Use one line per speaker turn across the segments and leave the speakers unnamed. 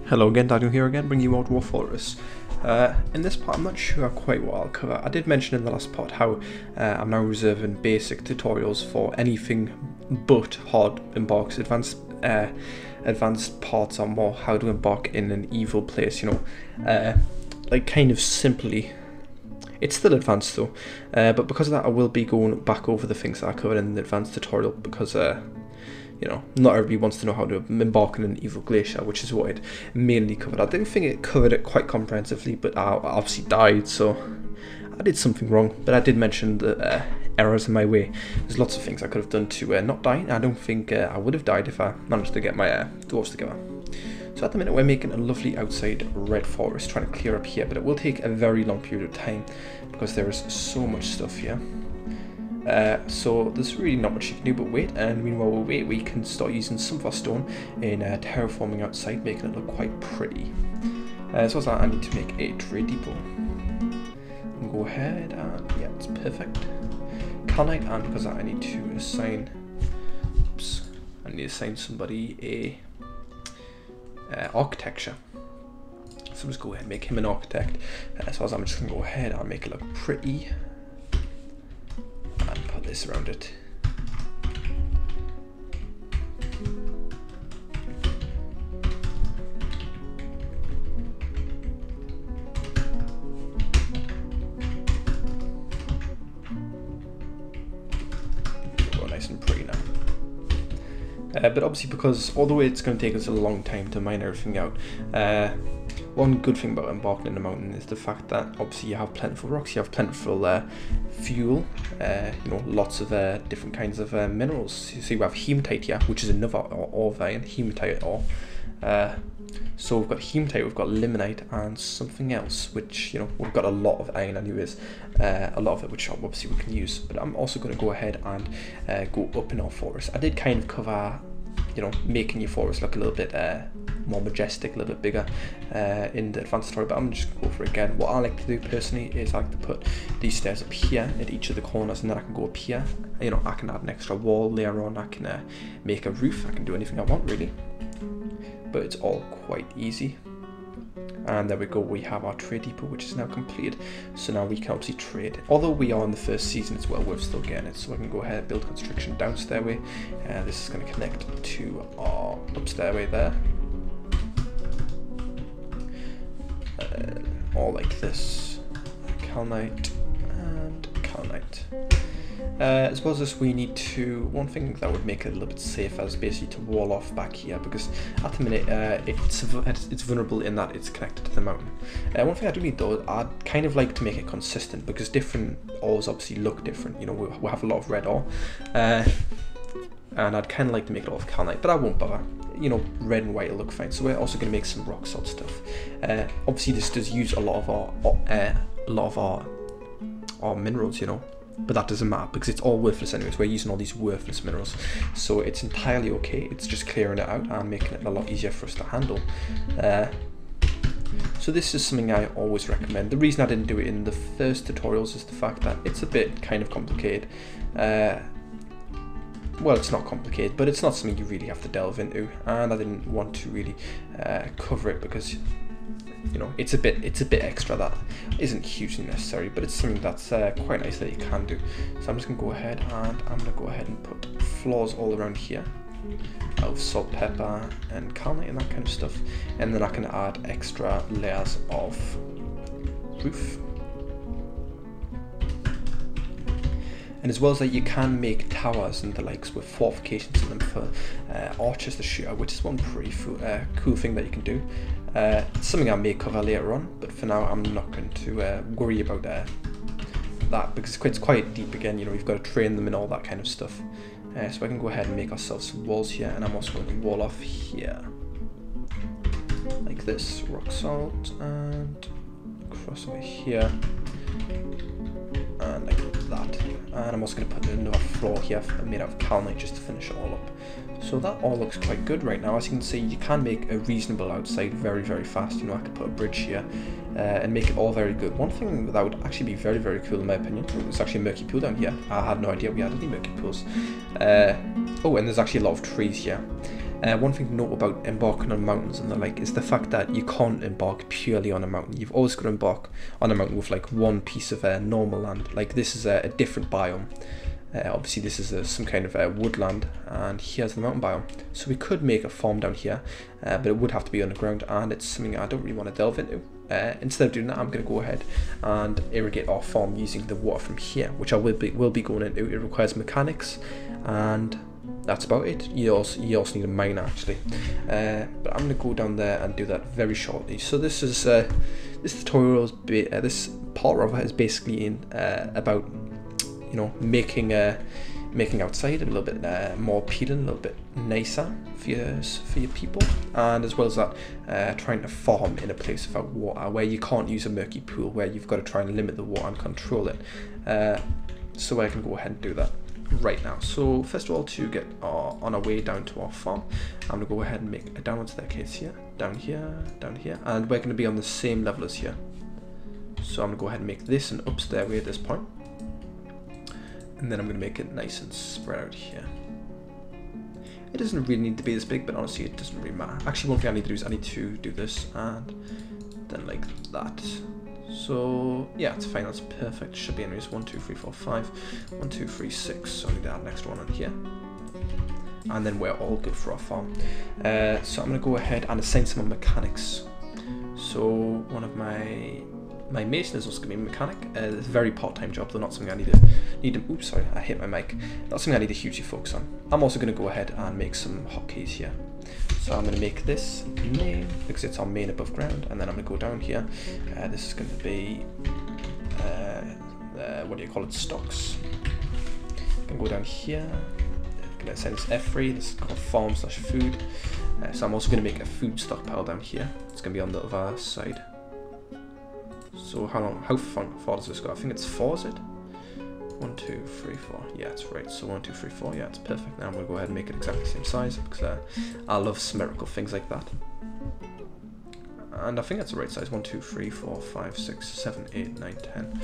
Hello again, Daniel here again, bringing you more Dwarf Fortress. In this part, I'm not sure quite what I'll cover. I did mention in the last part how I'm now reserving basic tutorials for anything but hard embarks. Advanced parts are more how to embark in an evil place, you know. Like kind of simply. It's still advanced though, but because of that I will be going back over the things that I covered in the advanced tutorial because you know, not everybody wants to know how to embark on an evil glacier, which is what it mainly covered. I didn't think it covered it quite comprehensively, but I obviously died, so I did something wrong. But I did mention the errors in my way. There's lots of things I could have done to not die. I don't think I would have died if I managed to get my dwarves together. So at the minute we're making a lovely outside red forest, trying to clear up here, but it will take a very long period of time because there is so much stuff here. So there's really not much you can do but wait, and meanwhile we wait, we can start using some of our stone in terraforming outside, making it look quite pretty. So as that, I need to make a trade depot. And go ahead and yeah, it's perfect. Calamite, and because of that I need to assign, somebody a architecture. So let's go ahead and make him an architect. So as I'm just going to go ahead and make it look pretty. And put this around it. Go nice and pretty now. But obviously, because although it's going to take us a long time to mine everything out, one good thing about embarking in a mountain is the fact that obviously you have plentiful rocks, you have plentiful fuel, you know, lots of different kinds of minerals. So you have hematite here, which is another ore vein, hematite ore. So we've got hematite, we've got limonite, and something else, which, you know, we've got a lot of iron anyways, a lot of it which obviously we can use. But I'm also going to go ahead and go up in our forest. I did kind of cover, you know, making your forest look a little bit more majestic, a little bit bigger in the advanced tutorial, but I'm just going to go for it again. What I like to do personally is I like to put these stairs up here at each of the corners, and then I can go up here. You know, I can add an extra wall later on, I can make a roof, I can do anything I want really. But it's all quite easy. And there we go, we have our trade depot, which is now completed. So now we can obviously trade. Although we are in the first season as well, we're still getting it. So I can go ahead and build construction down stairway. This is going to connect to our up stairway there. All like this. Calamite and Calamite. As well as this, we need to, one thing that would make it a little bit safer is basically to wall off back here, because at the minute it's vulnerable in that it's connected to the mountain. One thing I do need though, I'd kind of like to make it consistent, because different ores obviously look different. You know, we have a lot of red ore, and I'd kind of like to make it all of Calamite, but I won't bother. You know, red and white will look fine. So we're also going to make some rock salt stuff. Obviously this does use a lot of our minerals, you know. But that doesn't matter because it's all worthless anyways. We're using all these worthless minerals, so it's entirely okay. It's just clearing it out and making it a lot easier for us to handle. So this is something I always recommend. The reason I didn't do it in the first tutorials is the fact that it's a bit kind of complicated. Well, it's not complicated, but it's not something you really have to delve into, and I didn't want to really cover it because, you know, it's a bit extra that isn't hugely necessary, but it's something that's quite nice that you can do. So I'm just gonna go ahead and I'm gonna go ahead and put floors all around here of salt, pepper, and calamite and that kind of stuff, and then I can add extra layers of roof. And as well as that, you can make towers and the likes with fortifications in them for archers to shoot at, which is one pretty cool thing that you can do. It's something I may cover later on, but for now I'm not going to worry about that because it's quite deep again. You know, you've got to train them and all that kind of stuff. So I can go ahead and make ourselves some walls here, and I'm also going to wall off here like this, rock salt, and cross over here, and like that. And I'm also going to put another floor here made out of calamite just to finish it all up. So that all looks quite good right now. As you can see, you can make a reasonable outside very, very fast. You know, I could put a bridge here and make it all very good. One thing that would actually be very, very cool in my opinion, there's actually a murky pool down here. I had no idea we had any murky pools. Oh, and there's actually a lot of trees here. One thing to note about embarking on mountains and the like is the fact that you can't embark purely on a mountain. You've always got to embark on a mountain with like one piece of normal land. Like this is a different biome. Obviously this is some kind of woodland, and here's the mountain biome. So we could make a farm down here, but it would have to be underground, and it's something I don't really want to delve into. Instead of doing that, I'm going to go ahead and irrigate our farm using the water from here, which I will be going into. It requires mechanics, and that's about it. You also need a mine actually, but I'm going to go down there and do that very shortly. So this is this tutorial, this part rather, is basically about, you know, making outside a little bit more appealing, a little bit nicer for your people, and as well as that, trying to farm in a place without water, where you can't use a murky pool, where you've got to try and limit the water and control it. So I can go ahead and do that right now. So first of all, to get on our way down to our farm, I'm going to go ahead and make a downward staircase here, down here, down here, and we're going to be on the same level as here. So I'm going to go ahead and make this an up stairway at this point. And then I'm going to make it nice and spread out here. It doesn't really need to be this big, but honestly it doesn't really matter. Actually, one thing I need to do is I need to do this and then like that. So yeah, it's fine, that's perfect. Should be anyways. 1, 2, 3, 4, 5. 1, 2, 3, 6. So I need to add an extra one on here. And then we're all good for our farm. So I'm going to go ahead and assign some mechanics. So one of my mason is also going to be a mechanic. It's a very part-time job, though not something I need to oops, sorry, I hit my mic. Not something I need to hugely focus on. I'm also going to go ahead and make some hotkeys here. So I'm going to make this main, because it's our main above ground, and then I'm going to go down here. This is going to be, what do you call it, stocks. I'm going to go down here. I'm going to send this F3, this is called farm/food. So I'm also going to make a food stockpile down here. It's going to be on the other side. So how far does this go? I think it's 4, is it? 1, 2, 3, 4. Yeah, it's right. So 1, 2, 3, 4. Yeah, it's perfect. Now I'm going to go ahead and make it exactly the same size, because I love symmetrical things like that. And I think that's the right size. 1, 2, 3, 4, 5, 6, 7, 8, 9, 10.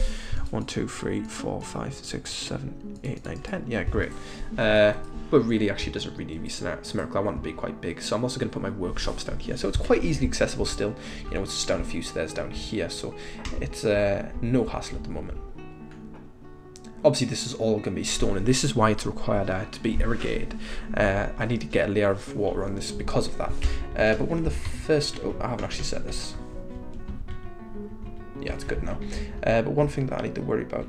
1, 2, 3, 4, 5, 6, 7, 8, 9, 10. Yeah, great. But really, actually, it doesn't really need to be symmetrical. I want it to be quite big. So I'm also going to put my workshops down here. So it's quite easily accessible still. You know, it's just down a few stairs down here. So it's no hassle at the moment. Obviously, this is all going to be stone, and this is why it's required to be irrigated. I need to get a layer of water on this because of that. But one of the first... Oh, I haven't actually said this. Yeah, it's good now. But one thing that I need to worry about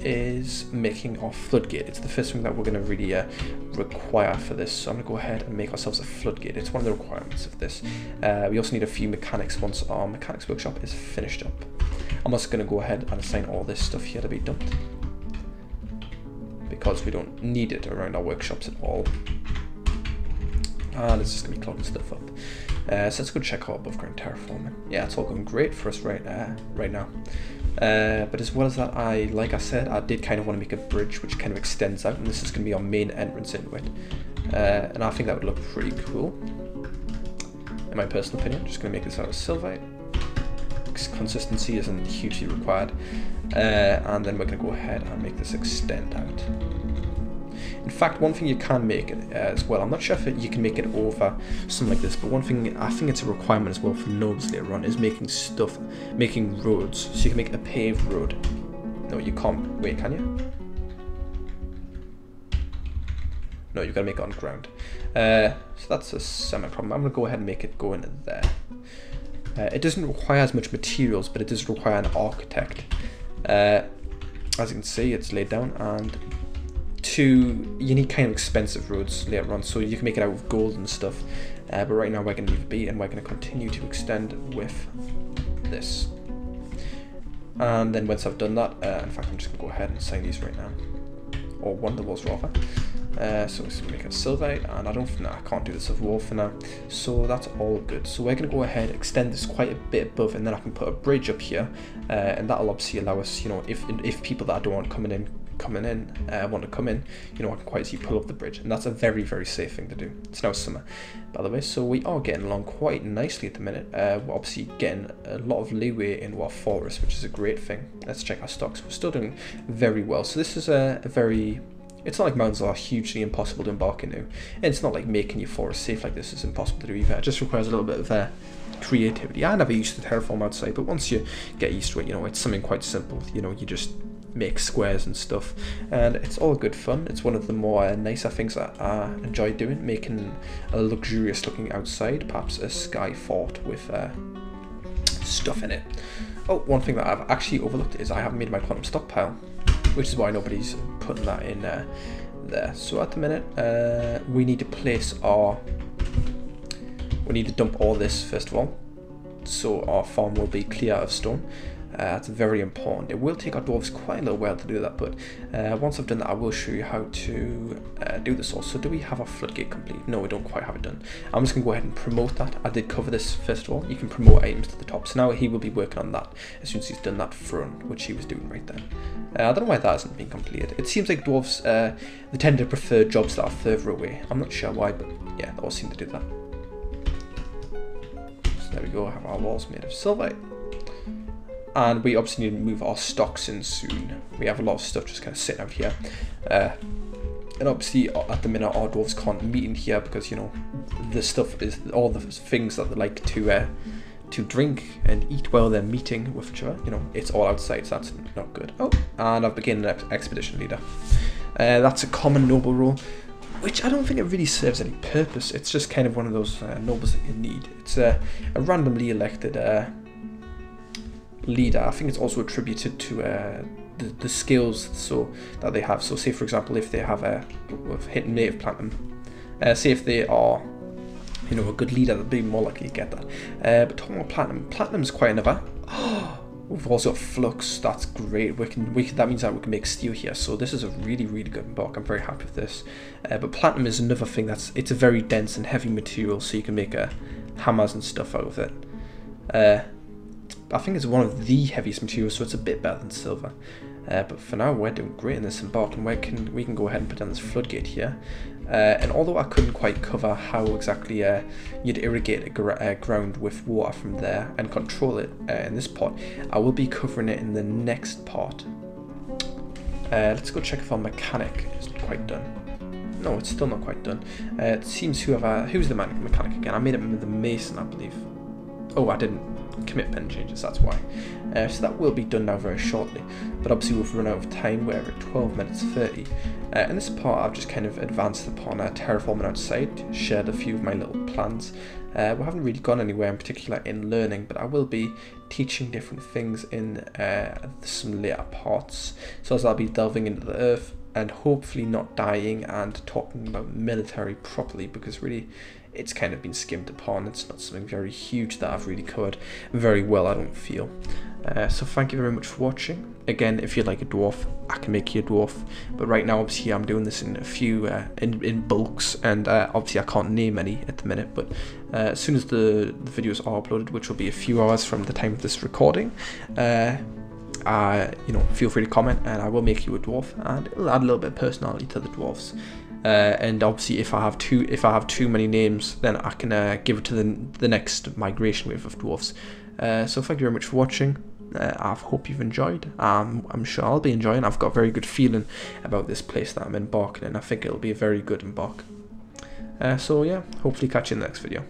is making our floodgate. It's the first thing that we're going to really require for this. So I'm going to go ahead and make ourselves a floodgate. It's one of the requirements of this. We also need a few mechanics once our mechanics workshop is finished up. I'm also going to go ahead and assign all this stuff here to be dumped, because we don't need it around our workshops at all. And it's just going to be clogging stuff up. So let's go check our above ground terraforming. Yeah, it's all going great for us right now. But as well as that, like I said, I did kind of want to make a bridge which kind of extends out, and this is going to be our main entrance into it. And I think that would look pretty cool, in my personal opinion. Just going to make this out of silvite. Consistency isn't hugely required. And then we're going to go ahead and make this extend out. In fact, one thing you can make as well, I'm not sure if you can make it over something like this, but one thing I think it's a requirement as well for nodes later on is making roads. So you can make a paved road. No, you can't. Wait, can you? No, you've got to make it on ground. So that's a semi-problem. I'm going to go ahead and make it go into there. It doesn't require as much materials, but it does require an architect. As you can see, it's laid down, and you need kind of expensive roads later on, so you can make it out of gold and stuff. But right now we're going to leave it be, and we're going to continue to extend with this. And then once I've done that, in fact, I'm just going to go ahead and assign these right now, or one of the walls rather. So let's make a silvite, and I can't do this of wall for now, so that's all good. So we're going to go ahead, extend this quite a bit above, and then I can put a bridge up here, and that'll obviously allow us, you know, if people that don't want want to come in, you know, I can quite easily pull up the bridge, and that's a very, very safe thing to do. It's now summer, by the way, so we are getting along quite nicely at the minute. We're obviously getting a lot of leeway into our forest, which is a great thing. Let's check our stocks. We're still doing very well. So this is a very it's not like mountains are hugely impossible to embark into, and it's not like making your forest safe like this is impossible to do either. It just requires a little bit of creativity. I never used to terraform outside, but once you get used to it, you know, it's something quite simple. You know, you just make squares and stuff, and it's all good fun. It's one of the more nicer things that I enjoy doing, making a luxurious looking outside, perhaps a sky fort with stuff in it. Oh, one thing that I've actually overlooked is I haven't made my quantum stockpile, which is why nobody's putting that in there. So at the minute, we need to place our, we need to dump all this first of all, so our farm will be clear of stone. That's very important. It will take our dwarves quite a little while to do that, but once I've done that, I will show you how to do this also. Do we have our floodgate complete? No, we don't quite have it done. I'm just going to go ahead and promote that. I did cover this first of all. You can promote items to the top. So now he will be working on that as soon as he's done that front, which he was doing right then. I don't know why that hasn't been completed. It seems like dwarves, they tend to prefer jobs that are further away. I'm not sure why, but yeah, they all seem to do that. So there we go, have our walls made of silver. And we obviously need to move our stocks in soon. We have a lot of stuff just kind of sitting out here. And obviously at the minute our dwarves can't meet in here because, you know, the stuff is all the things that they like to drink and eat while they're meeting with each other. You know, it's all outside, so that's not good. Oh, and I've become an expedition leader. That's a common noble role, which I don't think it really serves any purpose. It's just kind of one of those nobles that you need. It's a randomly elected leader. I think it's also attributed to the skills so that they have. So say for example, if they have hit native platinum, say if they are, you know, a good leader, they'll be more likely to get that. But talking about platinum's quite another. We've also got flux. That's great. That means that we can make steel here. So this is a really good embark. I'm very happy with this. But platinum is another thing it's a very dense and heavy material, so you can make hammers and stuff out of it. I think it's one of the heaviest materials, so it's a bit better than silver. But for now, we're doing great in this embark, and we can go ahead and put down this floodgate here. And although I couldn't quite cover how exactly you'd irrigate a ground with water from there and control it in this part, I will be covering it in the next part. Let's go check if our mechanic is quite done. No, it's still not quite done. It seems who's the mechanic again? I made it with the mason, I believe. Oh, I didn't commit pen changes, that's why. So that will be done now very shortly, but obviously we've run out of time. We're at 12 minutes 30. In this part I've just kind of advanced upon terraforming outside, shared a few of my little plans. We haven't really gone anywhere in particular in learning, but I will be teaching different things in some later parts, so as I'll be delving into the earth and hopefully not dying and talking about military properly, because really it's kind of been skimmed upon. It's not something very huge that I've really covered very well, I don't feel. So thank you very much for watching. Again, if you'd like a dwarf, I can make you a dwarf, but right now obviously I'm doing this in a few in bulks, and obviously I can't name any at the minute, but as soon as the videos are uploaded, which will be a few hours from the time of this recording, you know, feel free to comment and I will make you a dwarf, and it'll add a little bit of personality to the dwarfs. And obviously if I have too many names, then I can give it to the next migration wave of dwarfs. So thank you very much for watching. I hope you've enjoyed. I'm sure I'll be enjoying. I've got a very good feeling about this place that I'm embarking in. I think it'll be a very good embark. So yeah, hopefully catch you in the next video.